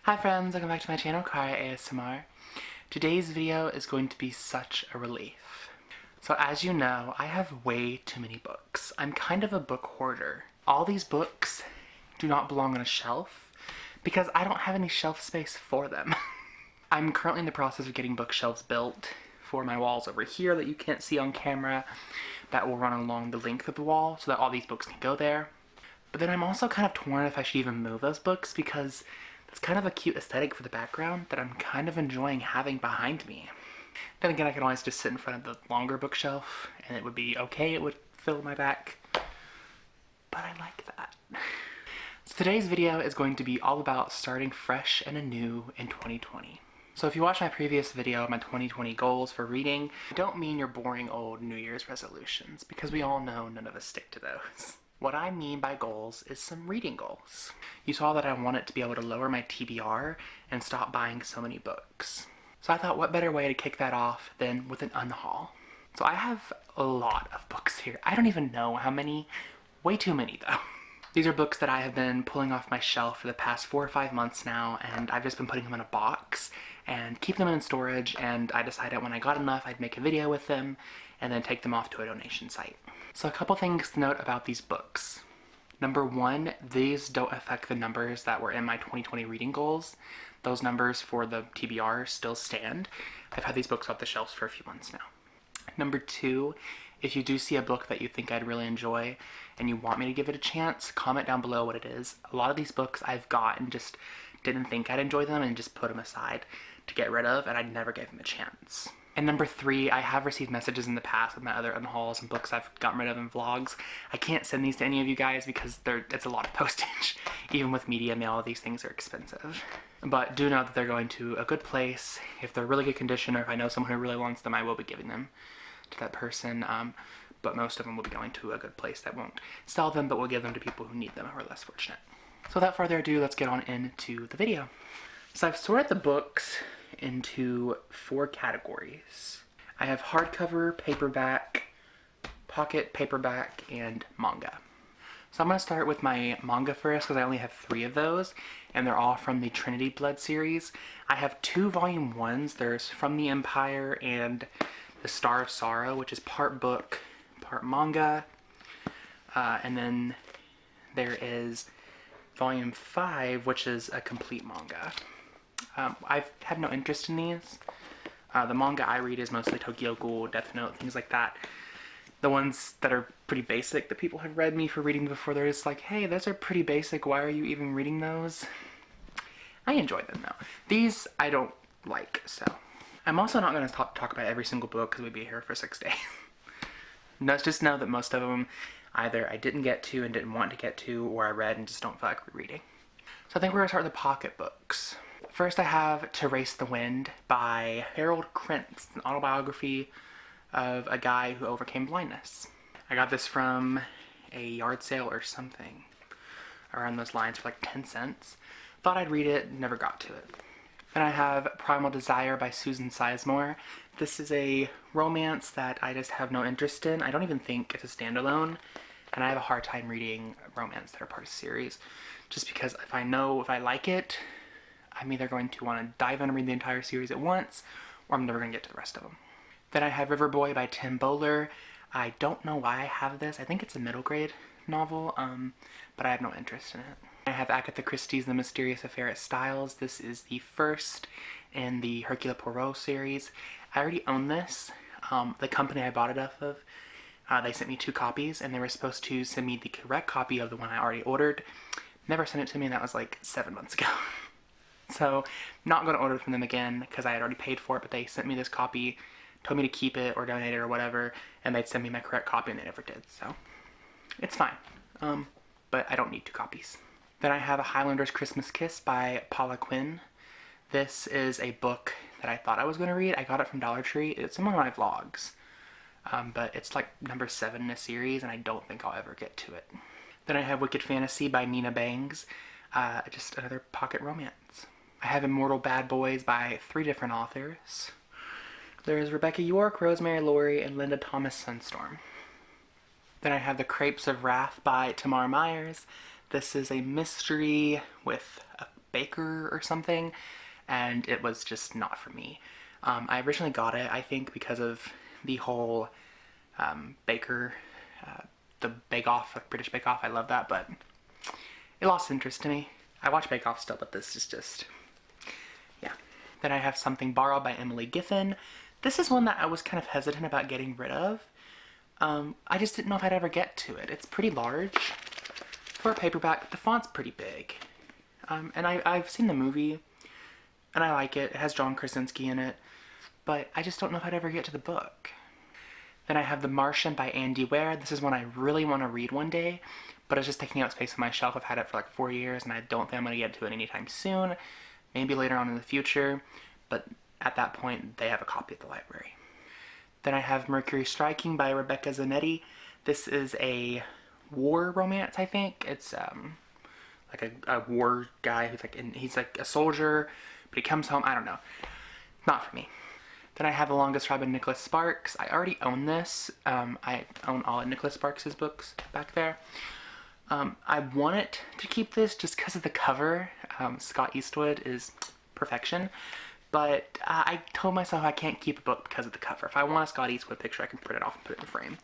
Hi friends, welcome back to my channel, 𝐬𝐭𝐚𝐲. Today's video is going to be such a relief. So as you know, I have way too many books. I'm kind of a book hoarder. All these books do not belong on a shelf because I don't have any shelf space for them. I'm currently in the process of getting bookshelves built for my walls over here that you can't see on camera that will run along the length of the wall so that all these books can go there. But then I'm also kind of torn if I should even move those books because it's kind of a cute aesthetic for the background that I'm kind of enjoying having behind me. Then again, I could always just sit in front of the longer bookshelf and it would be okay, it would fill my back. But I like that. So today's video is going to be all about starting fresh and anew in 2020. So if you watched my previous video, my 2020 goals for reading, I don't mean your boring old New Year's resolutions because we all know none of us stick to those. What I mean by goals is some reading goals. You saw that I wanted to be able to lower my TBR and stop buying so many books. So I thought what better way to kick that off than with an unhaul. So I have a lot of books here. I don't even know how many. Way too many though. These are books that I have been pulling off my shelf for the past 4 or 5 months now, and I've just been putting them in a box and keep them in storage, and I decided when I got enough I'd make a video with them and then take them off to a donation site. So a couple things to note about these books. Number one, these don't affect the numbers that were in my 2020 reading goals. Those numbers for the TBR still stand. I've had these books off the shelves for a few months now. Number two, if you do see a book that you think I'd really enjoy and you want me to give it a chance, comment down below what it is. A lot of these books I've got and just didn't think I'd enjoy them and just put them aside to get rid of, and I never gave them a chance. And number three, I have received messages in the past with my other unhauls and books I've gotten rid of in vlogs. I can't send these to any of you guys because it's a lot of postage. Even with media mail, these things are expensive. But do know that they're going to a good place. If they're really good condition or if I know someone who really wants them, I will be giving them to that person. But most of them will be going to a good place that won't sell them, but will give them to people who need them or are less fortunate. So without further ado, let's get on into the video. So I've sorted the books into 4 categories. I have hardcover, paperback, pocket paperback, and manga. So I'm going to start with my manga first because I only have 3 of those, and they're all from the Trinity Blood series. I have 2 volume 1s. There's From the Empire and The Star of Sorrow, which is part book, part manga. And then there is volume 5, which is a complete manga. I've had no interest in these. The manga I read is mostly Tokyo Ghoul, Death Note, things like that. The ones that are pretty basic that people have read me for reading before, they're just like, hey, those are pretty basic, why are you even reading those? I enjoy them though. These I don't like, so. I'm also not going to talk about every single book because we'd be here for 6 days. No, just know that most of them either I didn't get to and didn't want to get to, or I read and just don't feel like rereading. So I think we're going to start with the pocket books. First I have To Race the Wind by Harold Krentz, an autobiography of a guy who overcame blindness. I got this from a yard sale or something around those lines for like 10 cents. Thought I'd read it, never got to it. Then I have Primal Desire by Susan Sizemore. This is a romance that I just have no interest in. I don't even think it's a standalone, and I have a hard time reading romance that are part of a series just because if I like it, I'm either going to want to dive in and read the entire series at once, or I'm never going to get to the rest of them. Then I have River Boy by Tim Bowler. I don't know why I have this. I think it's a middle grade novel, but I have no interest in it. I have Agatha Christie's The Mysterious Affair at Styles. This is the first in the Hercule Poirot series. I already own this. The company I bought it off of, they sent me 2 copies, and they were supposed to send me the correct copy of the one I already ordered. Never sent it to me, and that was like 7 months ago. So, not going to order from them again because I had already paid for it, but they sent me this copy, told me to keep it or donate it or whatever, and they'd send me my correct copy, and they never did, so it's fine. But I don't need 2 copies. Then I have A Highlander's Christmas Kiss by Paula Quinn. This is a book that I thought I was going to read. I got it from Dollar Tree. It's in one of my vlogs, but it's like number 7 in a series, and I don't think I'll ever get to it. Then I have Wicked Fantasy by Nina Bangs, just another pocket romance. I have Immortal Bad Boys by 3 different authors. There's Rebecca York, Rosemary Laurie, and Linda Thomas Sunstorm. Then I have The Crepes of Wrath by Tamar Myers. This is a mystery with a baker or something, and it was just not for me. I originally got it, I think, because of the whole baker, the Bake Off, like British Bake Off. I love that, but it lost interest to me. I watch Bake Off still, but this is just, yeah. Then I have Something Borrowed by Emily Giffin. This is one that I was kind of hesitant about getting rid of. I just didn't know if I'd ever get to it. It's pretty large for a paperback, but the font's pretty big. And I've seen the movie, and I like it. It has John Krasinski in it, but I just don't know if I'd ever get to the book. Then I have The Martian by Andy Weir. This is one I really want to read one day, but it's just taking up space on my shelf. I've had it for like 4 years, and I don't think I'm going to get to it anytime soon. Maybe later on in the future, but at that point, they have a copy at the library. Then I have Mercury Striking by Rebecca Zanetti. This is a war romance, I think. It's like a war guy who's like, he's like a soldier, but he comes home. I don't know. Not for me. Then I have The Longest Ride by Nicholas Sparks. I already own this. I own all of Nicholas Sparks' books back there. I wanted to keep this just because of the cover. Scott Eastwood is perfection. But I told myself I can't keep a book because of the cover. If I want a Scott Eastwood picture, I can print it off and put it in a frame.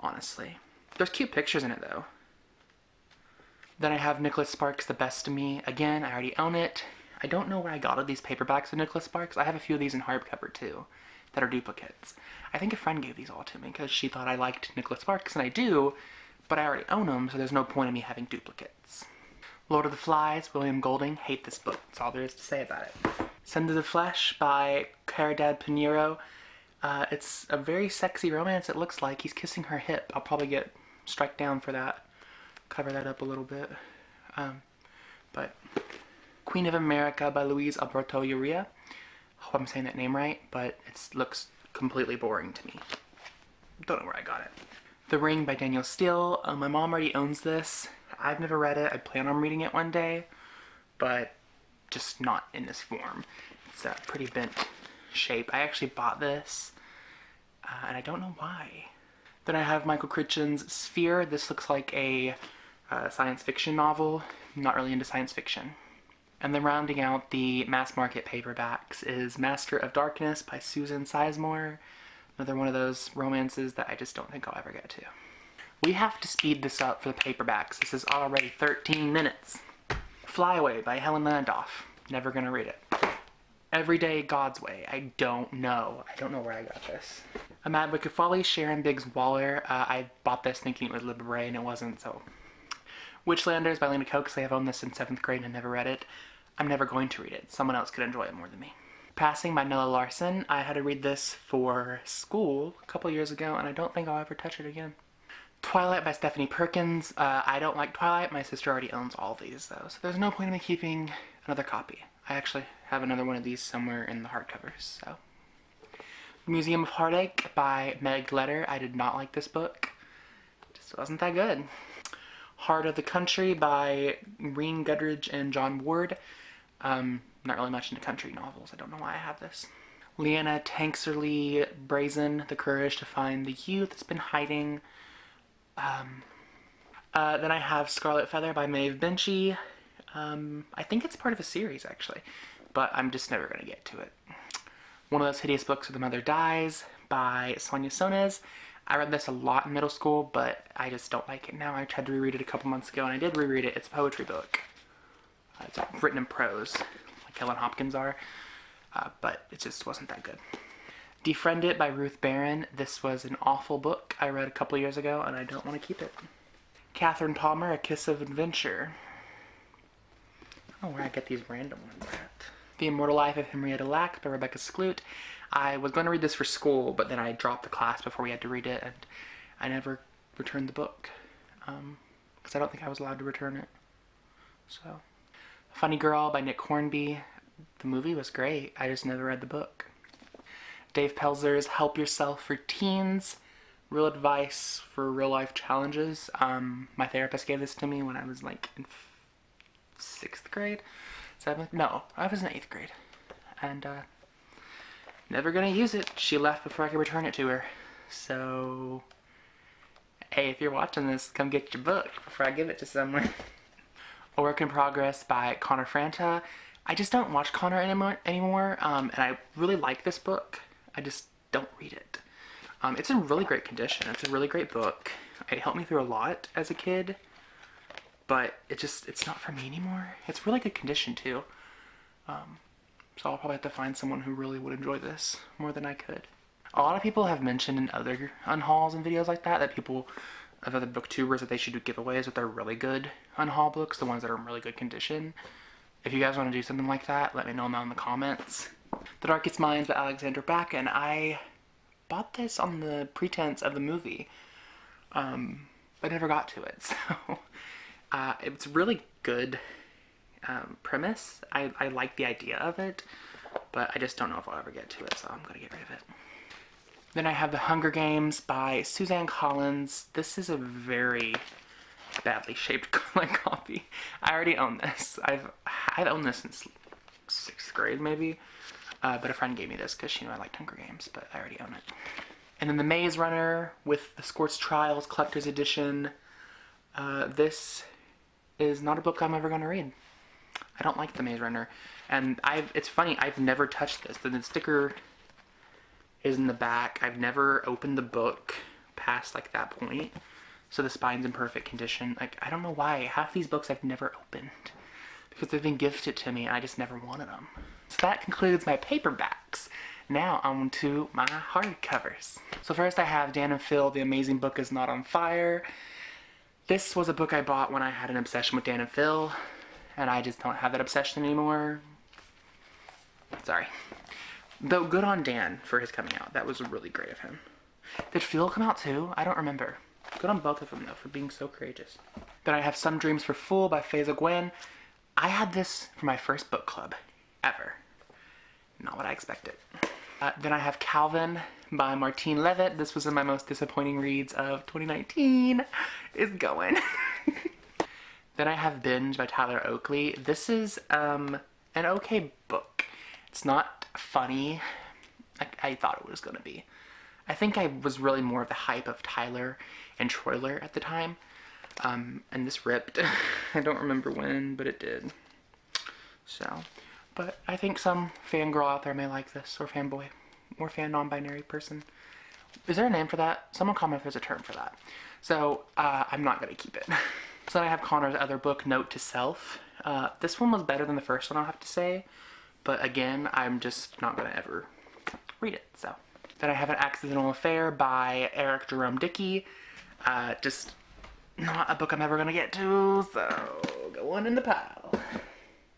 Honestly. There's cute pictures in it, though. Then I have Nicholas Sparks' The Best of Me. Again, I already own it. I don't know where I got all these paperbacks of Nicholas Sparks. I have a few of these in hardcover, too, that are duplicates. I think a friend gave these all to me because she thought I liked Nicholas Sparks, and I do, but I already own them, so there's no point in me having duplicates. Lord of the Flies, William Golding. Hate this book. That's all there is to say about it. Send to the Flesh by Caridad Pinheiro. It's a very sexy romance, it looks like. He's kissing her hip. I'll probably get strike down for that. Cover that up a little bit. But Queen of America by Luis Alberto Urrea. Hope I'm saying that name right, but it looks completely boring to me. Don't know where I got it. The Ring by Daniel Steele. My mom already owns this. I've never read it. I plan on reading it one day, but just not in this form. It's a pretty bent shape. I actually bought this, and I don't know why. Then I have Michael Crichton's Sphere. This looks like a science fiction novel. I'm not really into science fiction. And then rounding out the mass market paperbacks is Master of Darkness by Susan Sizemore. Another one of those romances that I just don't think I'll ever get to. We have to speed this up for the paperbacks. This is already 13 minutes. Fly Away by Helen Landoff. Never gonna read it. Everyday God's Way. I don't know. I don't know where I got this. A Mad Book of Folly, Sharon Biggs Waller. I bought this thinking it was Libre and it wasn't, so. Witchlanders by Lena Coaxley. I've owned this in 7th grade and never read it. I'm never going to read it. Someone else could enjoy it more than me. Passing by Nella Larson. I had to read this for school a couple years ago, and I don't think I'll ever touch it again. Twilight by Stephanie Perkins. I don't like Twilight. My sister already owns all these, though, so there's no point in me keeping another copy. I actually have another one of these somewhere in the hardcovers, so. Museum of Heartache by Meg Letter. I did not like this book. It just wasn't that good. Heart of the Country by Reen Goodridge and John Ward. Not really much into country novels. I don't know why I have this. Leanna Tankersley Brazen, The Courage to Find the Youth That's Been Hiding. Then I have Scarlet Feather by Maeve Binchy. I think it's part of a series, actually, but I'm just never going to get to it. One of Those Hideous Books Where the Mother Dies by Sonia Sones. I read this a lot in middle school, but I just don't like it now. I tried to reread it a couple months ago, and I did reread it. It's a poetry book. It's written in prose, like Helen Hopkins are, but it just wasn't that good. Defriend It by Ruth Barron. This was an awful book I read a couple years ago, and I don't want to keep it. Catherine Palmer, A Kiss of Adventure. I don't know where I get these random ones at. The Immortal Life of Henrietta Lacks by Rebecca Skloot. I was going to read this for school, but then I dropped the class before we had to read it, and I never returned the book, because I don't think I was allowed to return it. So, Funny Girl by Nick Hornby. The movie was great. I just never read the book. Dave Pelzer's Help Yourself for Teens. Real advice for real life challenges. My therapist gave this to me when I was like in 6th grade? 7th? No, I was in 8th grade. And never gonna use it. She left before I could return it to her. So, hey, if you're watching this, come get your book before I give it to someone. A Work in Progress by Connor Franta. I just don't watch Connor anymore, and I really like this book. I just don't read it. It's in really great condition. It's a really great book. It helped me through a lot as a kid, but it's not for me anymore. It's really good condition too. So I'll probably have to find someone who really would enjoy this more than I could. A lot of people have mentioned in other unhauls and videos like that people, of other booktubers, that they should do giveaways with their really good unhaul books, the ones that are in really good condition. If you guys want to do something like that, let me know down in the comments. The Darkest Minds by Alexandra Bracken, and I bought this on the pretense of the movie, but never got to it, so it's really good premise. I like the idea of it, but I just don't know if I'll ever get to it, so I'm gonna get rid of it. Then I have The Hunger Games by Suzanne Collins. This is a very badly shaped copy. I already own this. I've owned this since 6th grade maybe, but a friend gave me this because she knew I liked Hunger Games, but I already own it. And then The Maze Runner with the Scorched Trials Collector's Edition. This is not a book I'm ever gonna read. I don't like The Maze Runner, and it's funny, I've never touched this. The sticker is in the back. I've never opened the book past like that point, so the spine's in perfect condition. Like, I don't know why. Half these books I've never opened because they've been gifted to me and I just never wanted them. So that concludes my paperbacks. Now on to my hardcovers. So first I have Dan and Phil, The Amazing Book Is Not on Fire. This was a book I bought when I had an obsession with Dan and Phil, and I just don't have that obsession anymore. Sorry. Though good on Dan for his coming out. That was really great of him. Did Phil come out too? I don't remember. Good on both of them though for being so courageous. Then I have Some Dreams for Fool by 𝐬𝐭𝐚𝐲. I had this for my first book club ever. Not what I expected. Then I have Calvin by Martine Levitt. This was in my most disappointing reads of 2019. It's going. Then I have Binge by Tyler Oakley. This is an okay book. It's not funny like I thought it was gonna be. I think I was really more of the hype of Tyler and Troiler at the time. And this ripped. I don't remember when, but it did. So, but I think some fangirl out there may like this, or fanboy, or fan non-binary person. Is there a name for that? Someone comment if there's a term for that. So, I'm not gonna keep it. So then I have Connor's other book, Note to Self. This one was better than the first one, I'll have to say. But again, I'm just not gonna ever read it, so. Then I have An Accidental Affair by Eric Jerome Dickey. Just not a book I'm ever gonna get to, so go on in the pile.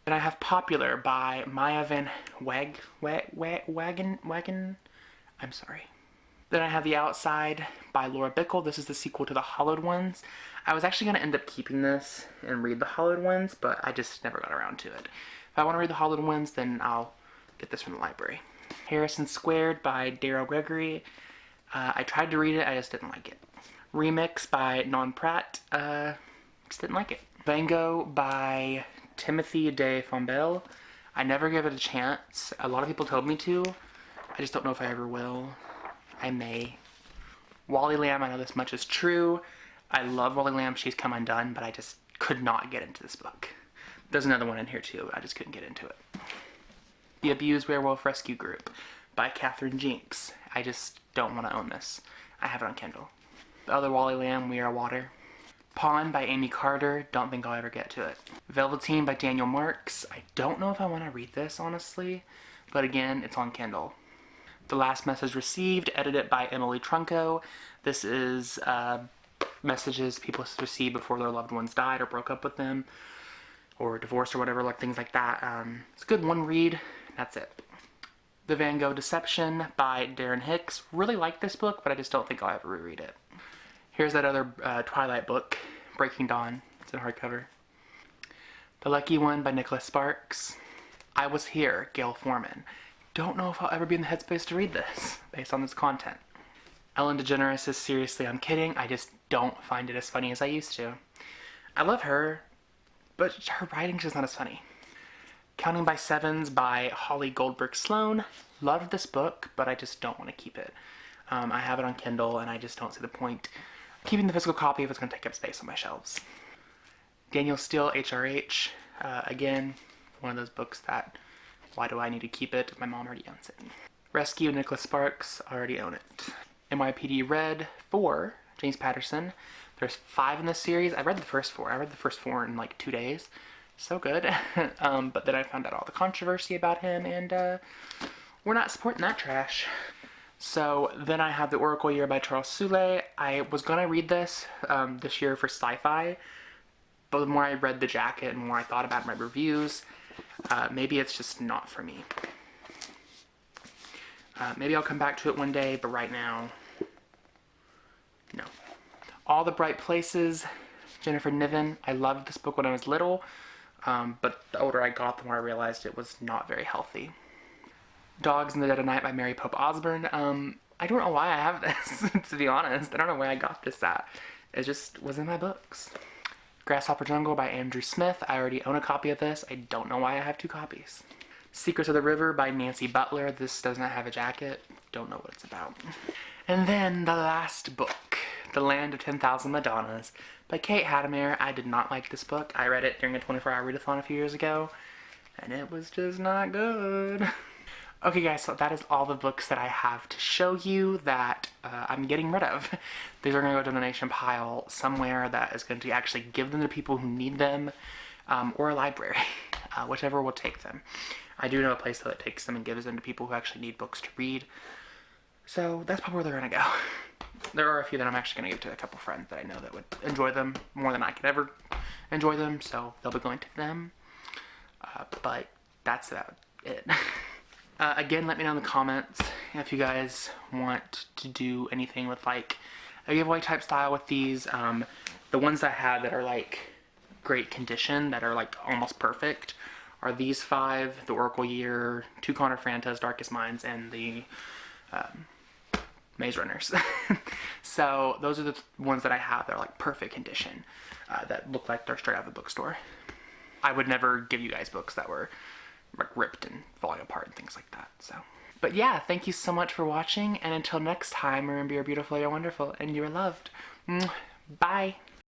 Then I have Popular by Maya Van Wagen. I'm sorry. Then I have The Outside by Laura Bickle. This is the sequel to The Hollowed Ones. I was actually gonna end up keeping this and read The Hollowed Ones, but I just never got around to it. If I want to read The Hollowed Ones, then I'll get this from the library. Harrison Squared by Daryl Gregory. I tried to read it, I just didn't like it. Remix by Non Pratt. Just didn't like it. Van Gogh by Timothy de Fombelle. I never gave it a chance. A lot of people told me to. I just don't know if I ever will. I may. Wally Lamb, I know this much is true. I love Wally Lamb, She's Come Undone, but I just could not get into this book. There's another one in here too, I just couldn't get into it. The Abused Werewolf Rescue Group by Katherine Jinks. I just don't want to own this. I have it on Kindle. The other Wally Lamb, We Are Water. Pawn by Amy Carter. Don't think I'll ever get to it. Velveteen by Daniel Marks. I don't know if I want to read this, honestly. But again, it's on Kindle. The Last Message Received, edited by Emily Trunco. This is messages people received before their loved ones died or broke up with them, or divorced or whatever, like things like that. It's a good one read. That's it. The Van Gogh Deception by Darren Hicks. Really like this book, but I just don't think I'll ever reread it. Here's that other Twilight book, Breaking Dawn. It's in hardcover. The Lucky One by Nicholas Sparks. I Was Here, Gail Foreman. Don't know if I'll ever be in the headspace to read this, based on this content. Ellen DeGeneres' Seriously, I'm Kidding. I just don't find it as funny as I used to. I love her, but her writing's just not as funny. Counting by Sevens by Holly Goldberg Sloan. Loved this book, but I just don't want to keep it. I have it on Kindle, and I just don't see the point keeping the physical copy if it's going to take up space on my shelves. Daniel Steele, HRH. Again, one of those books that, why do I need to keep it? My mom already owns it. Rescue, Nicholas Sparks, already own it. NYPD Red 4, James Patterson. There's 5 in this series. I read the first 4. I read the first 4 in like 2 days. So good. But then I found out all the controversy about him, and we're not supporting that trash. So then I have The Oracle Year by Charles Soule. I was gonna read this this year for sci-fi, but the more I read the jacket and more I thought about my reviews, maybe it's just not for me. Maybe I'll come back to it one day, but right now, no. All the Bright Places, Jennifer Niven. I loved this book when I was little, but the older I got, the more I realized it was not very healthy. Dogs in the Dead of Night by Mary Pope Osborne. I don't know why I have this, to be honest. I don't know where I got this at. It just was in my books. Grasshopper Jungle by Andrew Smith. I already own a copy of this. I don't know why I have 2 copies. Secrets of the River by Nancy Butler. This does not have a jacket. Don't know what it's about. And then the last book, The Land of 10,000 Madonnas by Kate Hadamere. I did not like this book. I read it during a 24-hour readathon a few years ago, and it was just not good. Okay guys, so that is all the books that I have to show you that I'm getting rid of. These are going to go to a donation pile somewhere that is going to actually give them to people who need them, or a library, whichever will take them. I do know a place that takes them and gives them to people who actually need books to read. So that's probably where they're going to go. There are a few that I'm actually going to give to a couple friends that I know that would enjoy them more than I could ever enjoy them, so they'll be going to them. But that's about it. Again, let me know in the comments if you guys want to do anything with like a giveaway type style with these. The ones I have that are like great condition, that are like almost perfect, are these 5, The Oracle Year, 2 Connor Frantas, Darkest Minds, and the Maze Runners. So those are the ones that I have that are like perfect condition, that look like they're straight out of the bookstore. I would never give you guys books that were like ripped and falling apart and things like that. So, but yeah, thank you so much for watching, and until next time, remember you're beautiful, you're wonderful, and you're loved. Bye.